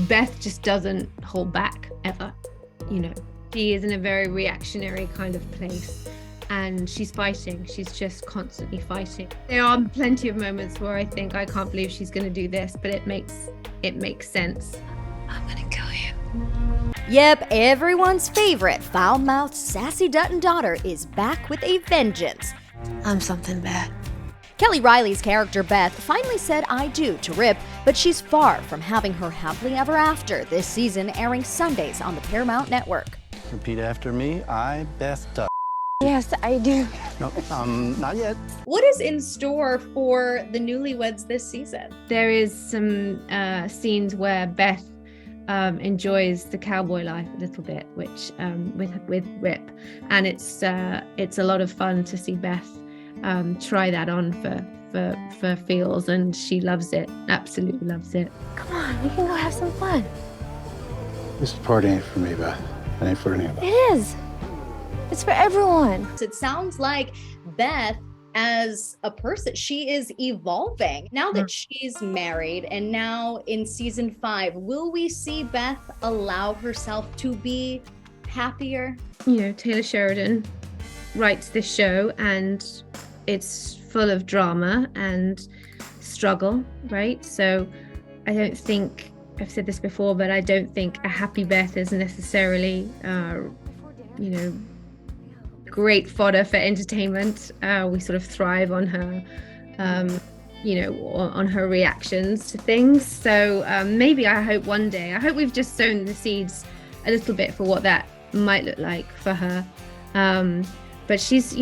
Beth just doesn't hold back ever, you know. She is in a very reactionary kind of place, and she's fighting. She's just constantly fighting. There are plenty of moments where I think, I can't believe she's going to do this, but it makes sense. I'm gonna kill you. Yep, everyone's favorite foul-mouthed, sassy Dutton daughter is back with a vengeance. I'm something bad. Kelly Reilly's character Beth finally said I do to Rip, but she's far from having her happily ever after this season, airing Sundays on the Paramount Network. Repeat after me. I, Beth. Yes, I do. No, not yet. What is in store for the newlyweds this season? There is some scenes where Beth enjoys the cowboy life a little bit, which with Rip, and it's a lot of fun to see Beth try that on for feels, and she loves it, absolutely loves it. Come on, we can go have some fun. This party ain't for me, Beth. It ain't for anybody. It is. It's for everyone. It sounds like Beth, as a person, she is evolving. Now that she's married, and now in season 5, will we see Beth allow herself to be happier? You know, Taylor Sheridan writes this show, and it's full of drama and struggle, right? So I don't think, I've said this before, but I don't think a happy Beth is necessarily, great fodder for entertainment. We sort of thrive on her, on her reactions to things. So maybe I hope one day, I hope we've just sown the seeds a little bit for what that might look like for her. But she's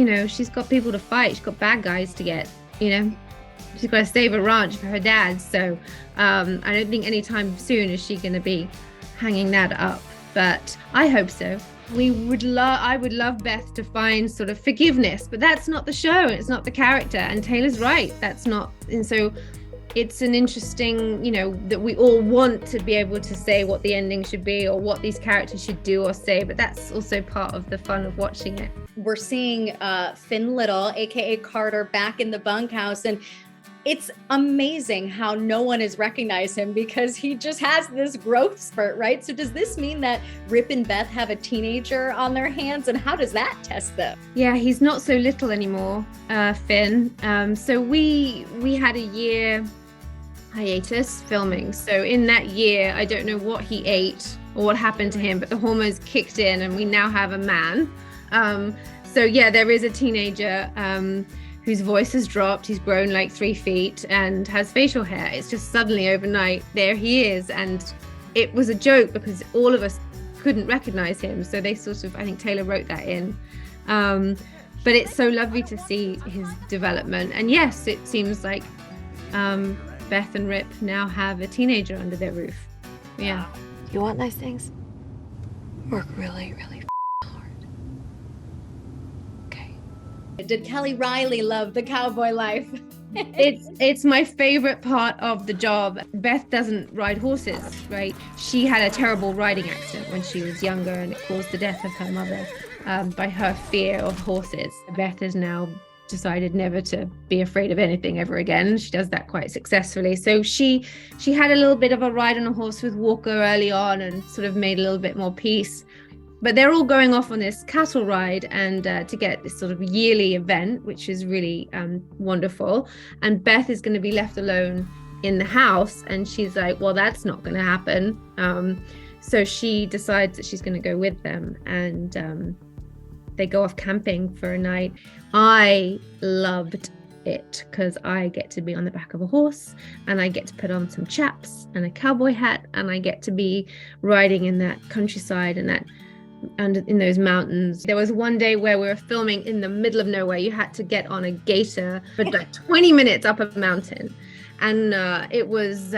got people to fight. She's got bad guys to get, she's got to save a ranch for her dad. So I don't think anytime soon is she going to be hanging that up, but I hope so. I would love Beth to find sort of forgiveness, but that's not the show. It's not the character. And Taylor's right. That's not. And so it's an interesting, that we all want to be able to say what the ending should be or what these characters should do or say, but that's also part of the fun of watching it. We're seeing Finn Little, aka Carter, back in the bunkhouse, and it's amazing how no one has recognized him because he just has this growth spurt, right? So does this mean that Rip and Beth have a teenager on their hands, and how does that test them? Yeah, he's not so little anymore, Finn. So we had a year hiatus filming. So in that year, I don't know what he ate or what happened to him, but the hormones kicked in and we now have a man. So yeah, there is a teenager whose voice has dropped. He's grown like 3 feet and has facial hair. It's just suddenly overnight, there he is. And it was a joke because all of us couldn't recognize him. So they sort of, I think Taylor wrote that in. But it's so lovely to see his development. And yes, it seems like Beth and Rip now have a teenager under their roof. Yeah. You want nice things? Work really, really hard. Okay. Did Kelly Reilly love the cowboy life? It's my favorite part of the job. Beth doesn't ride horses, right? She had a terrible riding accident when she was younger, and it caused the death of her mother by her fear of horses. Beth has now decided never to be afraid of anything ever again. She does that quite successfully. So she had a little bit of a ride on a horse with Walker early on and sort of made a little bit more peace. But they're all going off on this cattle ride and to get this sort of yearly event, which is really wonderful. And Beth is going to be left alone in the house, and she's like, well, that's not going to happen. So she decides that she's going to go with them, and they go off camping for a night. I loved it because I get to be on the back of a horse, and I get to put on some chaps and a cowboy hat, and I get to be riding in that countryside and that in those mountains. There was one day where we were filming in the middle of nowhere. You had to get on a gator for like 20 minutes up a mountain, and it was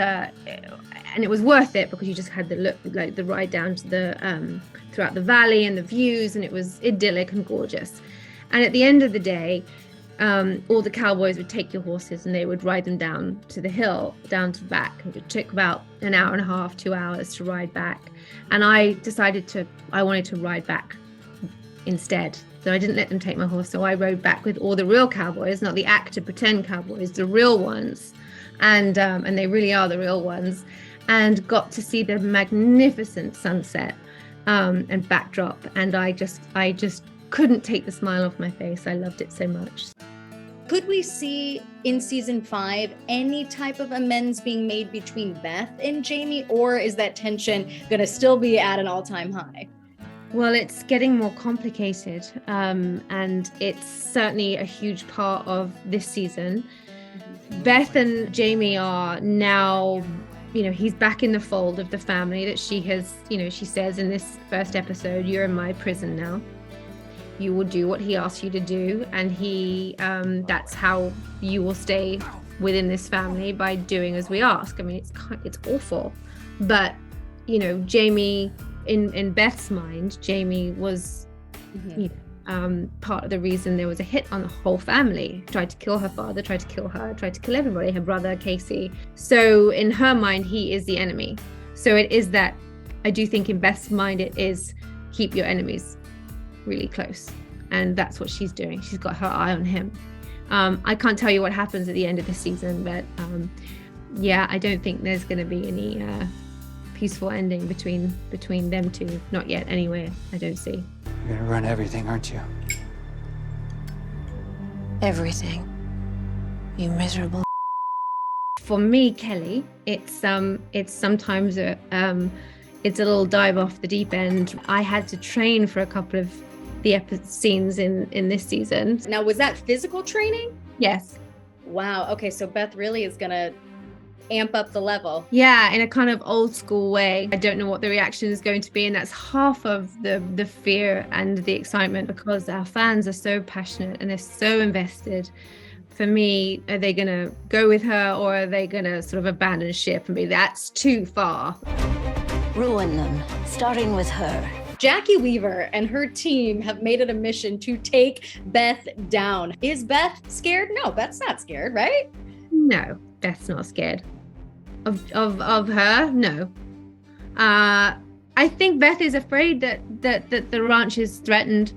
worth it because you just had the ride down to the throughout the valley and the views, and it was idyllic and gorgeous. And at the end of the day, all the cowboys would take your horses and they would ride them down to the hill, down to the back. It took about an hour and a half, 2 hours to ride back. And I decided I wanted to ride back instead. So I didn't let them take my horse. So I rode back with all the real cowboys, not the actor pretend cowboys, the real ones. And they really are the real ones. and got to see the magnificent sunset and backdrop. And I just couldn't take the smile off my face. I loved it so much. Could we see in season 5 any type of amends being made between Beth and Jamie, or is that tension going to still be at an all-time high? Well, it's getting more complicated, and it's certainly a huge part of this season. Beth and Jamie are now, he's back in the fold of the family that she has, she says in this first episode, "You're in my prison now. You will do what he asks you to do," and that's how you will stay within this family, by doing as we ask. I mean, it's awful, but Jamie, in Beth's mind, Jamie was part of the reason there was a hit on the whole family. Tried to kill her father, tried to kill her, tried to kill everybody, her brother, Cassie. So in her mind, he is the enemy. So it is that, I do think in Beth's mind, it is keep your enemies really close. And that's what she's doing. She's got her eye on him. I can't tell you what happens at the end of the season, but I don't think there's going to be any peaceful ending between them two. Not yet, anyway. I don't see. You're gonna run everything, aren't you? Everything. You miserable. For me, Kelly, it's sometimes it's a little dive off the deep end. I had to train for a couple of the scenes in this season. Now, was that physical training? Yes. Wow. Okay, so Beth really is gonna amp up the level. Yeah, in a kind of old school way. I don't know what the reaction is going to be, and that's half of the fear and the excitement, because our fans are so passionate and they're so invested. For me, are they going to go with her, or are they going to sort of abandon ship and be, that's too far? Ruin them, starting with her. Jackie Weaver and her team have made it a mission to take Beth down. Is Beth scared? No, Beth's not scared, right? No, Beth's not scared. Of her? No. I think Beth is afraid that the ranch is threatened.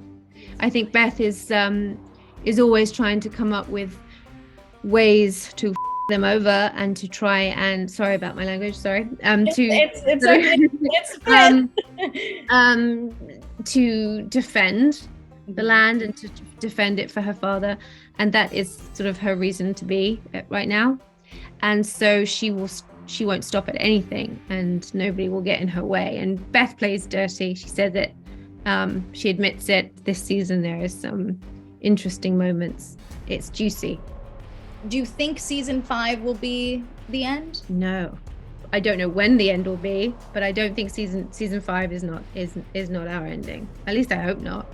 I think Beth is always trying to come up with ways to them over and to try and, sorry about my language, sorry. It's okay. It's fun. To defend the land and to defend it for her father, and that is sort of her reason to be right now. And so she won't stop at anything, and nobody will get in her way. And Beth plays dirty. She said that she admits it. This season there is some interesting moments. It's juicy. Do you think season 5 will be the end? No, I don't know when the end will be, but I don't think season 5 is not our ending. At least I hope not.